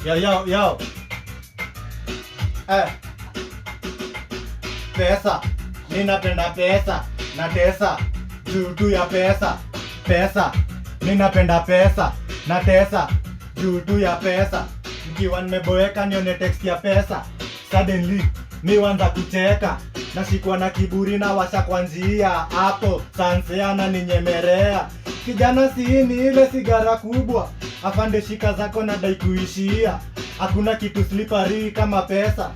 Yo. Pesa. Ninapenda pesa. Na tesa. Juu tu ya pesa. Pesa. Ninapenda pesa. Na tesa. Juu tu ya pesa. Nikiwa nimeboeka nione text ya pesa. Suddenly mi wanza kucheka. Nashikwa na kiburi na washa kwanzia. Hapo sanse ananinyemelea. Kijana siini ile sigara kubwa. Afande shika zako na dai kuishia. Hakuna kitu slippery kama pesa.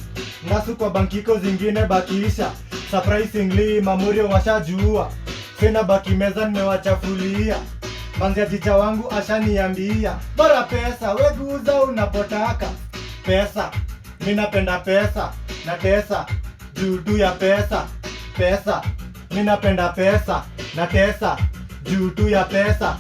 Nasu kwa bankiko zingine bakisha. Surprisingly mamurio washajua. Sina baki meza nimewachafulia. Manzia jicha wangu ashaniambia, bora pesa, weguza unapotaka. Pesa, minapenda pesa. Na tesa, juu ya pesa. Pesa, minapenda pesa. Na tesa, juu ya pesa.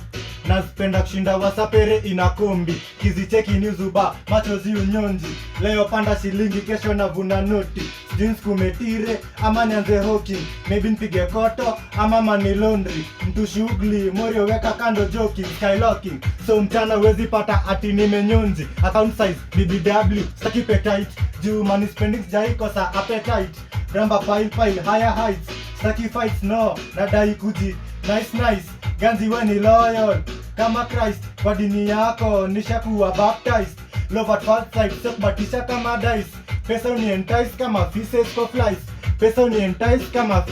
Nazipenda kushinda wasapere inakombi. Kizicheki niuzuba, machozi unyonji. Leo panda shilingi, kesho navuna noti. Jeans kumetire, ama nianze hockey. Maybe nipige koto, ama money laundry. Mtu shughuli, morio weka kando joking, skylocking. So mchana wezi pata ati nimenyonji. Account size, BBW, staki petite. Juu money spending sijaikosa appetite. Ramba pile, higher heights. Staki fights no, nadai kuji. Nice, ganzi we ni loyal. Kama Christ, kwa dini yako nishakuwa baptized. Love at first sight, so kubatisha kama dice. Pesa unientice kama fishes for flies. Pesa unientice kama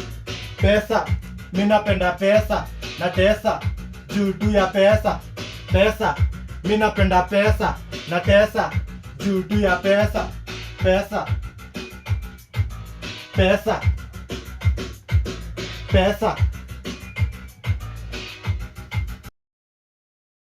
pesa. Minapenda pesa. Na tesa, juu tu ya pesa. Pesa, minapenda pesa. Na tesa, juu tu ya pesa. Pesa. Pesa.